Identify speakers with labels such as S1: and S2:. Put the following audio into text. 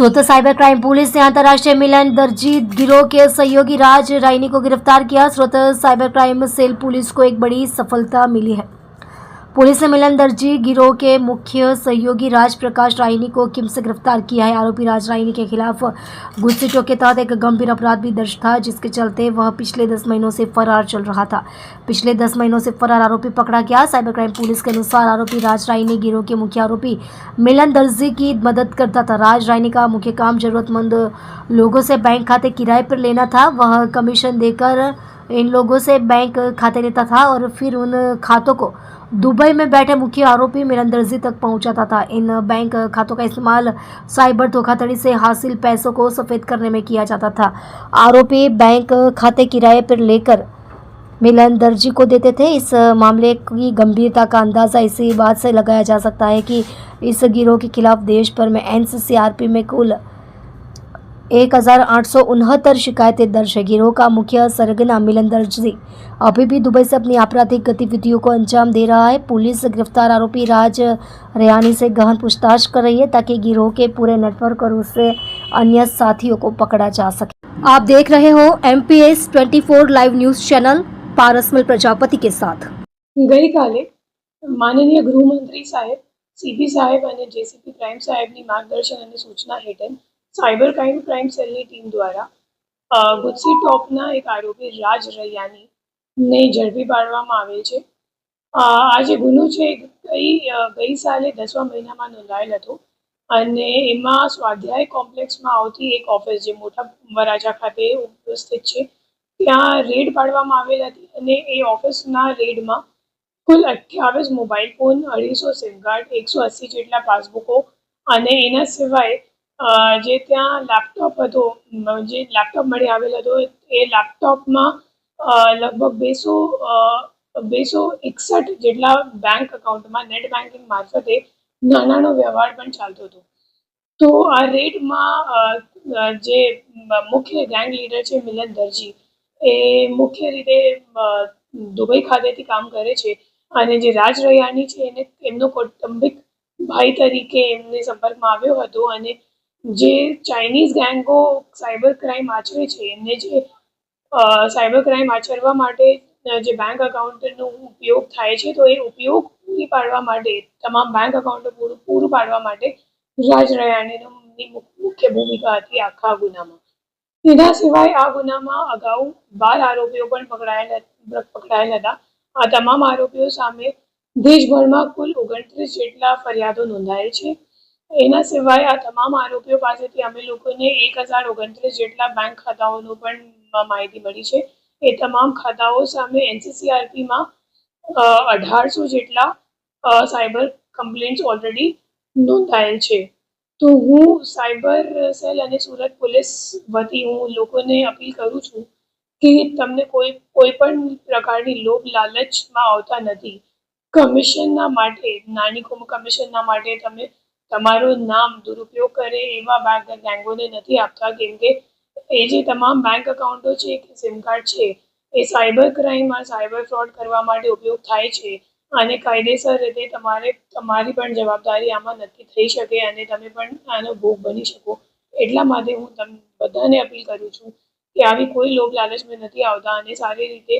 S1: सूरत cyber crime police ने अंतर्राष्ट्रीय मिलन दर्जी गिरोह के सहयोगी राज राइनी को गिरफ्तार किया। सूरत साइबर क्राइम सेल पुलिस को एक बड़ी सफलता मिली है। पुलिस ने मिलन दर्जी गिरोह के मुख्य सहयोगी राज प्रकाश राइनी को किम से गिरफ्तार किया है। आरोपी राज राइनी के खिलाफ घुसपैठ के तहत एक गंभीर अपराध भी दर्ज था, जिसके चलते वह पिछले 10 महीनों से फरार चल रहा था। पिछले 10 महीनों से फरार आरोपी पकड़ा गया। साइबर क्राइम पुलिस के अनुसार आरोपी राज राइनी गिरोह के मुख्य आरोपी मिलन दर्जी की मदद करता था। राज राइनी का मुख्य काम जरूरतमंद लोगों से बैंक खाते किराए पर लेना था। वह कमीशन देकर इन लोगों से बैंक खाते लेता था और फिर उन खातों को दुबई में बैठे मुख्य आरोपी मिलन दर्जी तक पहुंचाता था। इन बैंक खातों का इस्तेमाल साइबर धोखाधड़ी से हासिल पैसों को सफेद करने में किया जाता था। आरोपी बैंक खाते किराए पर लेकर मिलन दर्जी को देते थे। इस मामले की गंभीरता का अंदाज़ा इसी बात से लगाया जा सकता है कि इस गिरोह के खिलाफ देश भर में एनसीसीआरपी में कुल 1869 शिकायतें दर्ज है। गिरोह का मुख्य सरगना मिलन दर्जी अभी भी दुबई से अपनी आपराधिक गतिविधियों को अंजाम दे रहा है। पुलिस गिरफ्तार आरोपी राज रेहानी से गहन पूछताछ कर रही है ताकि गिरोह के पूरे नेटवर्क और उससे अन्य साथियों को पकड़ा जा सके। आप देख रहे हो MPS 24 live news channel Parasmal Prajapati के साथ।
S2: गई काले माननीय गृहमंत्री साहेब, CP साहेब અને JCP ક્રાઇમ સાહેબની માર્ગદર્શન અને સૂચના હેઠળ સાયબર ક્રાઇમ સેલની ટીમ દ્વારા ગુજસી ટોપના એક આરોપી રાજ રૈયાનીને ઝડપી પાડવામાં આવેલ છે। આ જે ગુનો છે ગઈ સાલે 10મા મહિનામાં નોંધાયેલ હતો અને એમાં સ્વાધ્યાય કોમ્પ્લેક્સમાં આવતી એક ઓફિસ જે મોટા વરાજા ખાતે ઉપસ્થિત છે ત્યાં રેડ પાડવામાં આવેલ હતી અને એ ઓફિસના રેડમાં कुल 28 मोबाइल फोन, 250 सिम कार्ड, 180 જેટલા પાસબુકો અને એના સિવાય જે ત્યાં લેપટોપ હતો, જે લેપટોપ મળી આવેલ હતો એ લેપટોપમાં લગભગ 261 જેટલા બેંક અકાઉન્ટમાં નેટ બેન્કિંગ મારફતે નાણાંનો વ્યવહાર પણ ચાલતો હતો। તો આ રેડમાં જે મુખ્ય ગેંગ લીડર છે મિલન દરજી, એ મુખ્ય રીતે દુબઈ ખાતેથી કામ કરે છે અને જે રાજ રૈયાની છે એને એમનો કૌટુંબિક ભાઈ તરીકે એમને સંપર્કમાં આવ્યો હતો અને જે ચાઇનીઝ ગેંગો સાયબર ક્રાઇમ આચરે છે એમને જે સાયબર ક્રાઇમ આચરવા માટે જે બેંક અકાઉન્ટનો ઉપયોગ થાય છે તો એ ઉપયોગ પૂરી પાડવા માટે તમામ બેંક અકાઉન્ટો પૂરું પાડવા માટે રાજ રૈયાણીની મુખ્ય ભૂમિકા હતી આખા ગુનામાં। એના સિવાય આ ગુનામાં અગાઉ 12 આરોપીઓ પણ પકડાયેલ હતા। આ તમામ આરોપીઓ સામે દેશભરમાં કુલ 29 જેટલા ફરિયાદો નોંધાયેલ છે। એના સિવાય આ તમામ આરોપીઓ પાસેથી અમે લોકોને 1029 જેટલા બેંક ખાતાઓનો પણ માહિતી મળી છે। એ તમામ ખાતાઓ સામે NCCRPમાં 1800 જેટલા સાયબર કમ્પ્લેન્ટ્સ ઓલરેડી નોંધાયેલ છે। તો હું સાયબર સેલ અને સુરત પોલીસ વતી હું લોકોને અપીલ કરું છું કે તમને કોઈ પણ પ્રકારની લોભ લાલચમાં આવતા નથી। કમિશનના માટે નાની કમિશનના માટે તમે તમારું નામ દુરુપયોગ કરે એવા ગેંગોને નથી આપતા, કેમ કે એ જે તમામ બેંક અકાઉન્ટો છે કે સિમ કાર્ડ છે એ સાયબર ક્રાઇમમાં સાયબર ફ્રોડ કરવા માટે ઉપયોગ થાય છે અને કાયદેસર રીતે તમારી પણ જવાબદારી આમાં નક્કી થઈ શકે અને તમે પણ આનો ભોગ બની શકો। એટલા માટે હું બધાને અપીલ કરું છું કે આવી કોઈ લોભ લાલચમાં નથી આવતા અને સારી રીતે